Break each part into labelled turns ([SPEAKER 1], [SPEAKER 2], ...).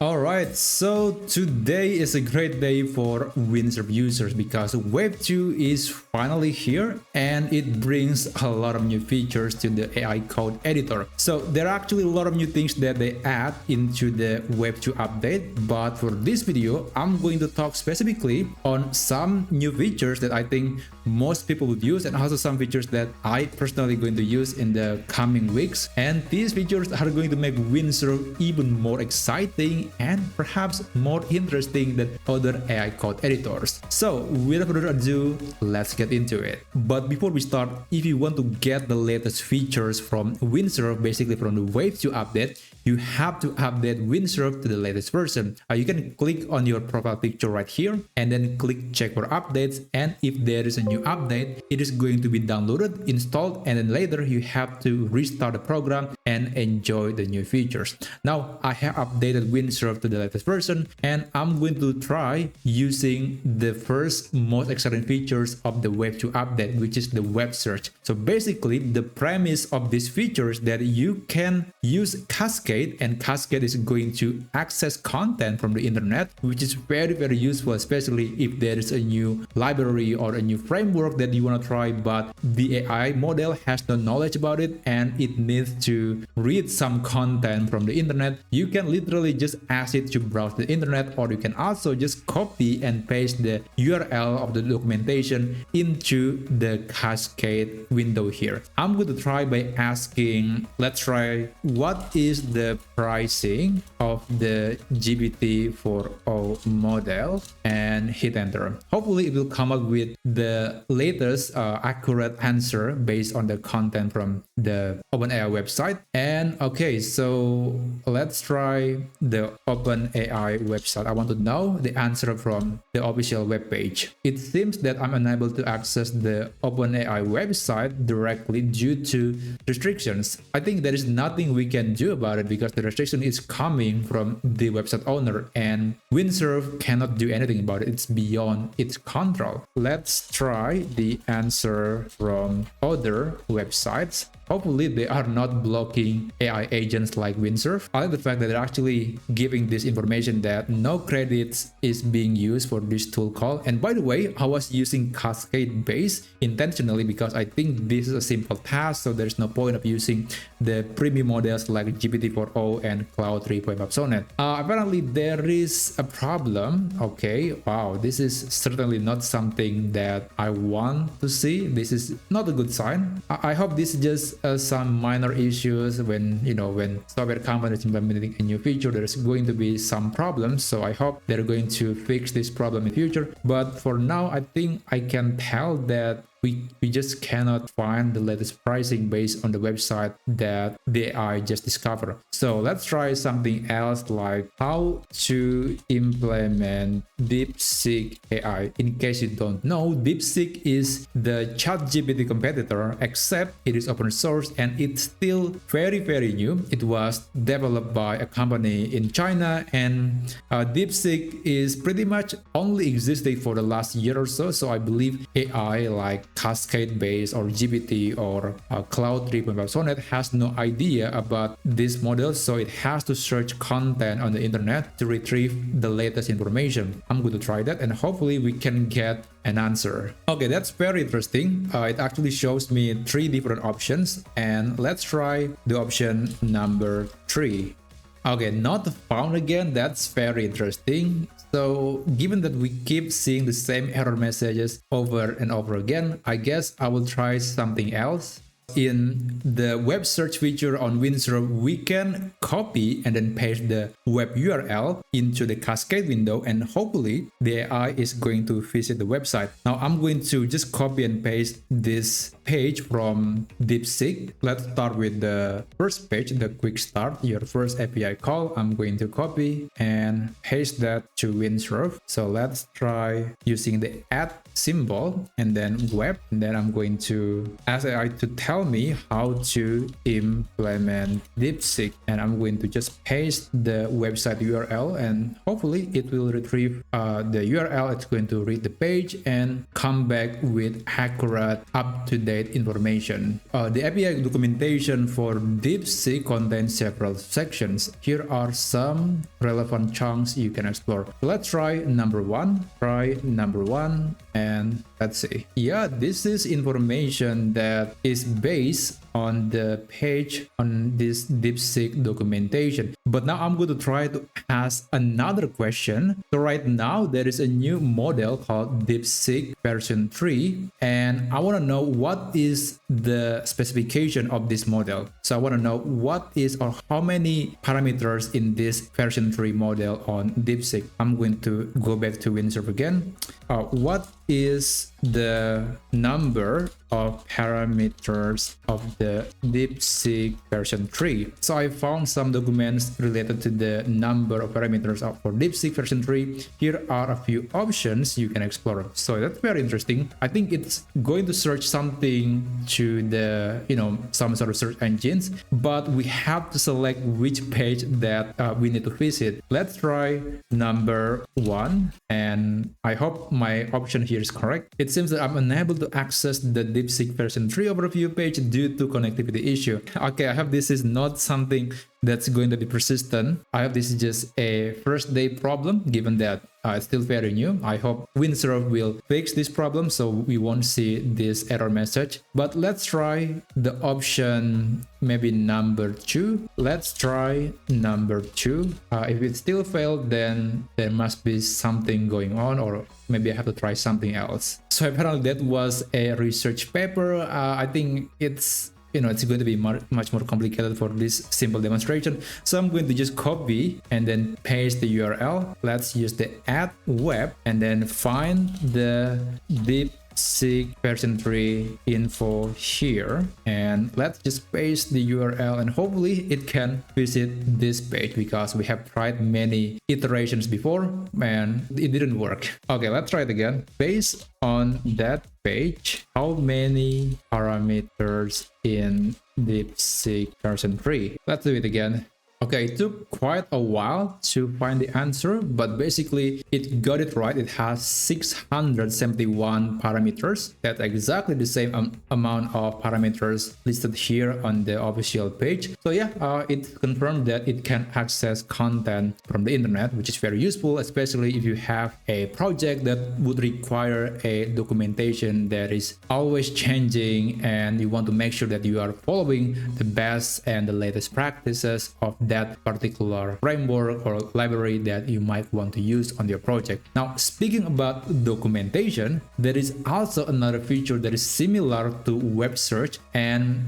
[SPEAKER 1] Alright, so today is a great day for Windsurf users because Wave 2 is finally here and it brings a lot of new features to the AI code editor. So there are actually a lot of new things that they add into the Wave 2 update, but for this video, I'm going to talk specifically on some new features that I think most people would use and also some features that I personally going to use in the coming weeks. And these features are going to make Windsurf even more exciting and perhaps more interesting than other AI code editors. So without further ado, let's get into it. But before we start, if you want to get the latest features from Windsurf, basically from the Wave 2 update, you have to update Windsurf to the latest version. You can click on your profile picture right here and then click check for updates, and if there is a new update, it is going to be downloaded, installed, and then later you have to restart the program and enjoy the new features. Now I have updated Windsurf to the latest version and I'm going to try using the first most exciting features of the Wave 2 update, which is the web search. So basically the premise of this feature is that you can use Cascade, and Cascade is going to access content from the internet, which is very useful, especially if there is a new library or a new framework that you want to try, but the AI model has no knowledge about it and it needs to read some content from the internet. You can literally just ask it to browse the internet, or you can also just copy and paste the URL of the documentation into the Cascade window here. I'm going to try by asking, let's try, what is the pricing of the GPT-4o model, and hit enter. Hopefully it will come up with the latest accurate answer based on the content from the OpenAI website. And okay, so let's try the OpenAI website. I want to know the answer from the official web page. It seems that I'm unable to access the OpenAI website directly due to restrictions. I think there is nothing we can do about it because the restriction is coming from the website owner and Windsurf cannot do anything about it. It's beyond its control. Let's try the answer from other websites. Hopefully they are not blocking AI agents like Windsurf. I like the fact that they're actually giving this information that no credits is being used for this tool call. And by the way, I was using Cascade base intentionally because I think this is a simple task, so there's no point of using the premium models like GPT-4o and Cloud 3.5 Sonnet. Apparently there is a problem. Okay, wow, this is certainly not something that I want to see. This is not a good sign. I hope this is just some minor issues. When software companies implementing a new feature, there's going to be some problems, so I hope they're going to fix this problem in future. But for now, I think I can tell that we just cannot find the latest pricing based on the website that the AI just discovered. So let's try something else, like how to implement DeepSeek AI. In case you don't know, DeepSeek is the ChatGPT competitor, except it is open source and it's still very new. It was developed by a company in China, and DeepSeek is pretty much only existed for the last year or so. So I believe AI like Cascade based or GPT or Cloud 3.5 Sonnet has no idea about this model, so it has to search content on the internet to retrieve the latest information. I'm going to try that and hopefully we can get an answer. Okay, that's very interesting. It actually shows me 3 different options, and let's try the option number 3. Okay, not found again. That's very interesting. So given that we keep seeing the same error messages over and over again, I guess I will try something else. In the web search feature on Windsurf, we can copy and then paste the web URL into the Cascade window, and hopefully the AI is going to visit the website. Now I'm going to just copy and paste this page from DeepSeek. Let's start with the first page, the quick start, your first API call. I'm going to copy and paste that to Windsurf. So let's try using the add symbol and then web, and then I'm going to ask AI to tell me how to implement DeepSeek, and I'm going to just paste the website URL, and hopefully it will retrieve the URL. It's going to read the page and come back with accurate, up-to-date information. The API documentation for DeepSeek contains several sections. Here are some relevant chunks you can explore. Let's try number one, and let's see. Yeah, this is information that is based on the page on this DeepSeek documentation. But now I'm going to try to ask another question. So right now there is a new model called DeepSeek version 3, and I want to know what is the specification of this model. So I want to know what is or how many parameters in this version 3 model on DeepSeek. I'm going to go back to Windsurf again. What is the number of parameters of the DeepSeek version 3? So I found some documents related to the number of parameters for DeepSeek version 3. Here are a few options you can explore. So that's very interesting. I think it's going to search something to the, some sort of search engines, but we have to select which page that we need to visit. Let's try number 1, and I hope my option here is correct. It seems that I'm unable to access the DeepSeek version 3 overview page due to connectivity issue. Okay, I hope this is not something that's going to be persistent. I hope this is just a first day problem, given that it's still very new. I hope Windsurf will fix this problem so we won't see this error message. But let's try the option maybe number 2. Let's try number 2. If it still failed, then there must be something going on, or maybe I have to try something else. So apparently that was a research paper. I think it's going to be much more complicated for this simple demonstration. So I'm going to just copy and then paste the URL. Let's use the add web and then find the DeepSeek version 3 info here, and let's just paste the URL, and hopefully it can visit this page, because we have tried many iterations before and it didn't work. Okay, let's try it again. Based on that page, how many parameters in DeepSeek version 3? Let's do it again. Okay, it took quite a while to find the answer, but basically it got it right. It has 671 parameters. That's exactly the same amount of parameters listed here on the official page. So yeah, it confirmed that it can access content from the internet, which is very useful, especially if you have a project that would require a documentation that is always changing, and you want to make sure that you are following the best and the latest practices of that particular framework or library that you might want to use on your project. Now, speaking about documentation, there is also another feature that is similar to web search, and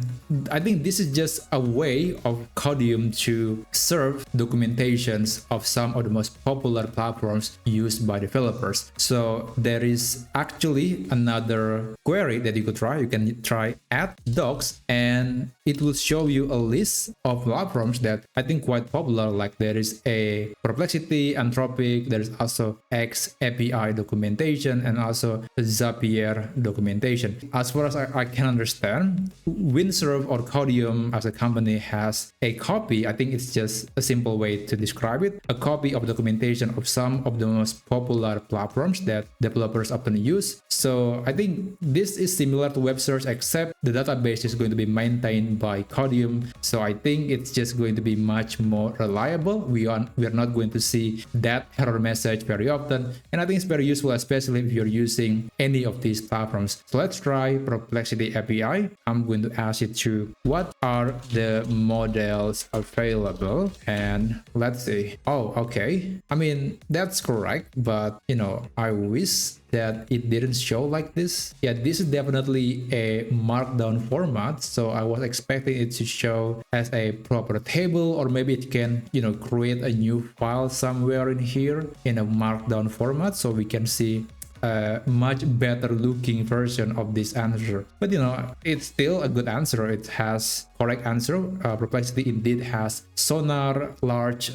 [SPEAKER 1] I think this is just a way of Codeium to serve documentations of some of the most popular platforms used by developers. So there is actually another query that you could try. You can try add docs, and it will show you a list of platforms that I think quite popular. Like there is a Perplexity, Anthropic, there's also X API documentation, and also Zapier documentation. As far as I can understand, Windsurf or Codeium as a company has a copy. I think it's just a simple way to describe it. A copy of documentation of some of the most popular platforms that developers often use. So I think this is similar to web search, except the database is going to be maintained by Codeium. So I think it's just going to be much more reliable. We are not going to see that error message very often, and I think it's very useful, especially if you're using any of these platforms. So let's try Perplexity API. I'm going to ask it to what are the models available, and let's see. Oh, okay. I mean, that's correct, but I wish that it didn't show like this. Yeah, this is definitely a markdown format, so I was expecting it to show as a proper table, or maybe it can create a new file somewhere in here in a markdown format so we can see a much better looking version of this answer. But it's still a good answer. It has correct answer. Perplexity indeed has sonar, large,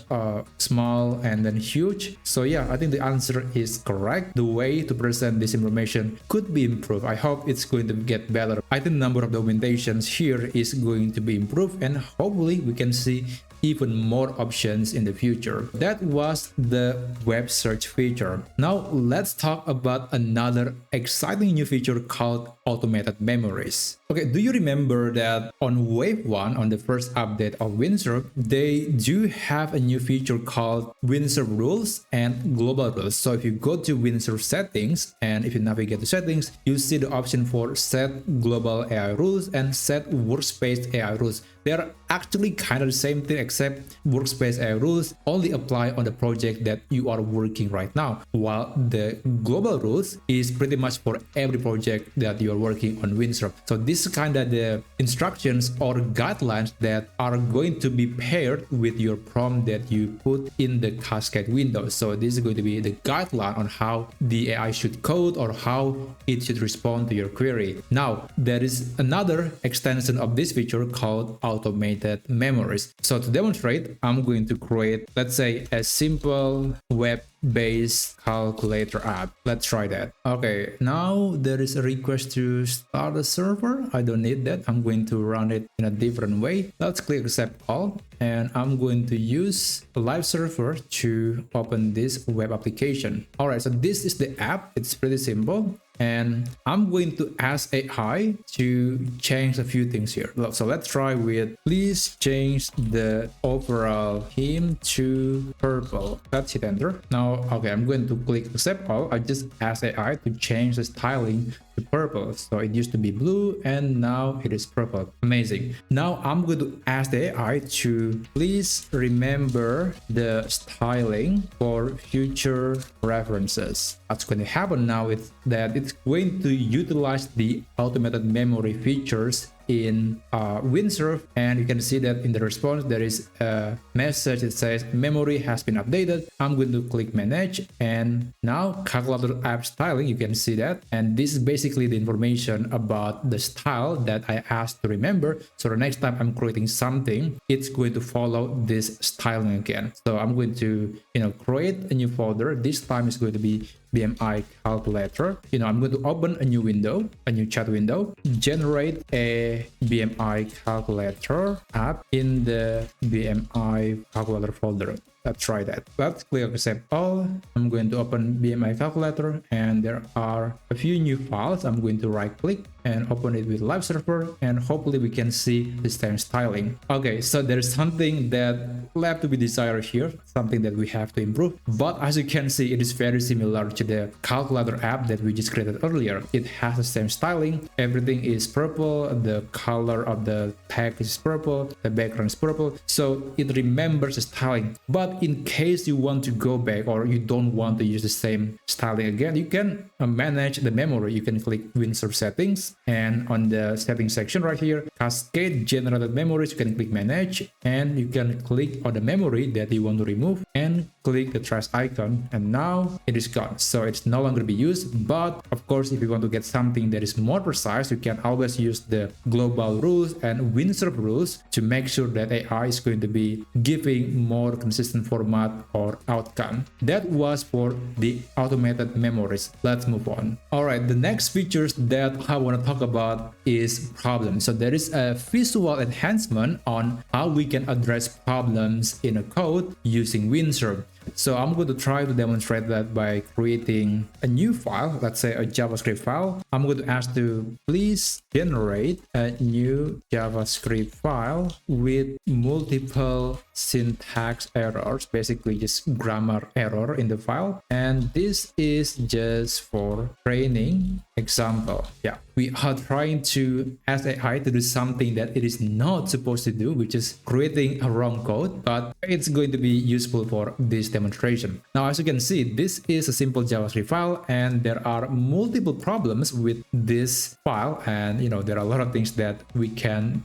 [SPEAKER 1] small, and then huge. So yeah, I think the answer is correct. The way to present this information could be improved. I hope it's going to get better. I think the number of documentations here is going to be improved, and hopefully we can see even more options in the future. That was the web search feature. Now let's talk about another exciting new feature called automated memories. Okay, do you remember that on wave 1, on the first update of Windsurf, they do have a new feature called Windsurf rules and global rules. So if you go to Windsurf settings, and if you navigate to settings, you see the option for set global AI rules and set workspace AI rules. They're actually kind of the same thing, except workspace AI rules only apply on the project that you are working right now, while the global rules is pretty much for every project that you are working on Windsurf. So this is kind of the instructions or guidelines that are going to be paired with your prompt that you put in the cascade window. So this is going to be the guideline on how the AI should code or how it should respond to your query. Now, there is another extension of this feature called automated memories. So to demonstrate, I'm going to create, let's say, a simple web-based calculator app. Let's try that. Okay, now there is a request to start a server. I don't need that. I'm going to run it in a different way. Let's click accept all, and I'm going to use a live server to open this web application. All right, so this is the app. It's pretty simple. And I'm going to ask AI to change a few things here. So let's try with, please change the overall theme to purple. Let's hit enter. Now, okay, I'm going to click accept all. I just asked AI to change the styling to purple. So it used to be blue and now it is purple. Amazing. Now I'm going to ask the AI to please remember the styling for future references. What's going to happen now is that it's going to utilize the automated memory features in Windsurf, and you can see that in the response there is a message that says memory has been updated. I'm going to click manage, and now calculator app styling, you can see that, and this is basically the information about the style that I asked to remember. So the next time I'm creating something, it's going to follow this styling again. So I'm going to create a new folder. This time it's going to be BMI calculator. I'm going to open a new window, a new chat window, generate a BMI calculator app in the BMI calculator folder. Let's try that. Let's click accept all. I'm going to open BMI calculator, and there are a few new files. I'm going to right click and open it with live server, and hopefully we can see the same styling. Okay, so there's something that left to be desired here, something that we have to improve. But as you can see, it is very similar to the calculator app that we just created earlier. It has the same styling. Everything is purple. The color of the text is purple. The background is purple. So it remembers the styling. But in case you want to go back or you don't want to use the same styling again, you can manage the memory. You can click Windsurf settings, and on the settings section right here, cascade generated memories, you can click manage, and you can click on the memory that you want to remove and click the trash icon, and now it is gone. So it's no longer be used. But of course, if you want to get something that is more precise, you can always use the global rules and Windsurf rules to make sure that AI is going to be giving more consistent format or outcome. That was for the automated memories. Let's move on. All right, the next features that I want to talk about is problems. So there is a visual enhancement on how we can address problems in a code using Windsurf. So I'm going to try to demonstrate that by creating a new file, let's say a JavaScript file. I'm going to ask to please generate a new JavaScript file with multiple syntax errors, basically just grammar error in the file. And this is just for training example. Yeah, we are trying to ask AI to do something that it is not supposed to do, which is creating a wrong code, but it's going to be useful for this demonstration. Now, as you can see, this is a simple JavaScript file, and there are multiple problems with this file, and there are a lot of things that we can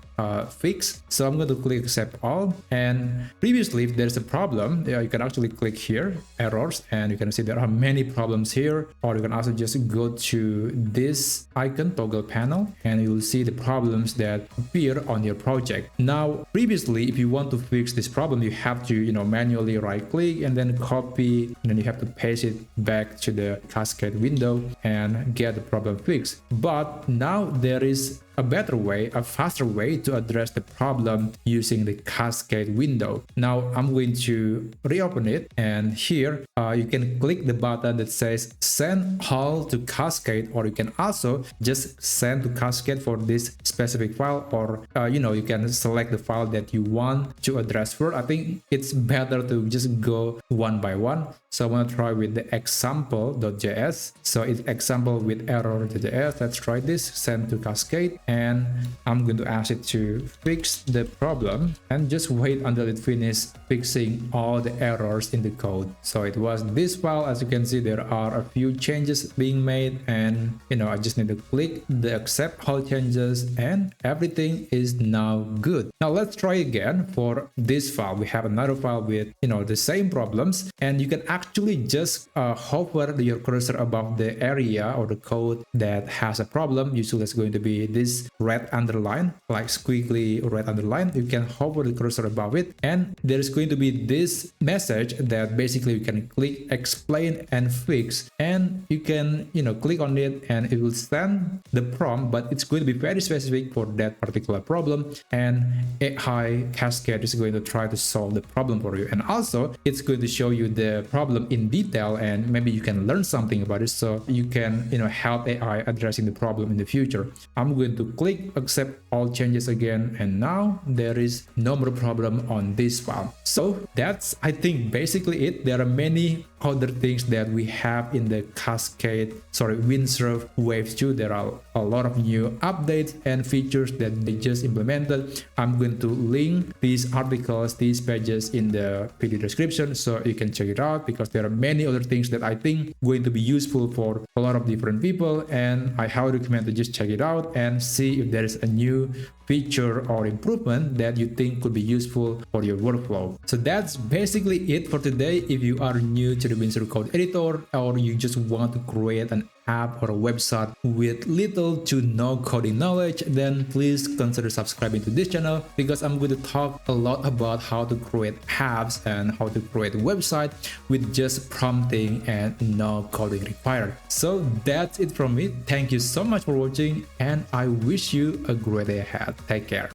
[SPEAKER 1] fix. So I'm going to click accept all, and previously, if there's a problem, you can actually click here, errors, and you can see there are many problems here. Or you can also just go to this icon, toggle panel, and you will see the problems that appear on your project. Now, previously, if you want to fix this problem, you have to, manually right click and then copy, and then you have to paste it back to the cascade window and get the problem fixed. But now there is a better way, a faster way to address the problem using the cascade window. Now I'm going to reopen it, and here you can click the button that says send all to cascade, or you can also just send to cascade for this specific file, or you can select the file that you want to address first. I think it's better to just go one by one. So I want to try with the example.js. So it's example with error.js. Let's try this, send to cascade, and I'm going to ask it to fix the problem and just wait until it finishes fixing all the errors in the code. So it was this file. As you can see, there are a few changes being made, and I just need to click the accept all changes, and everything is now good. Now let's try again for this file. We have another file with the same problems, and you can actually just hover your cursor above the area or the code that has a problem. Usually it's going to be this red underline, like squiggly red underline. You can hover the cursor above it, and there's going to be this message that basically you can click explain and fix, and you can click on it and it will send the prompt, but it's going to be very specific for that particular problem, and AI Cascade is going to try to solve the problem for you. And also it's going to show you the problem in detail, and maybe you can learn something about it, so you can help AI addressing the problem in the future. I'm going to click accept all changes again, and now there is no more problem on this file. So that's, I think, basically it. There are many other things that we have in the Windsurf Wave 2. There are a lot of new updates and features that they just implemented. I'm going to link these articles, these pages in the video description, so you can check it out, because there are many other things that I think going to be useful for a lot of different people, and I highly recommend to just check it out and see if there is a new feature or improvement that you think could be useful for your workflow. So that's basically it for today. If you are new to the Wispr code editor, or you just want to create an app or a website with little to no coding knowledge, then please consider subscribing to this channel, because I'm going to talk a lot about how to create apps and how to create a website with just prompting and no coding required. So that's it from me. Thank you so much for watching, and I wish you a great day ahead. Take care.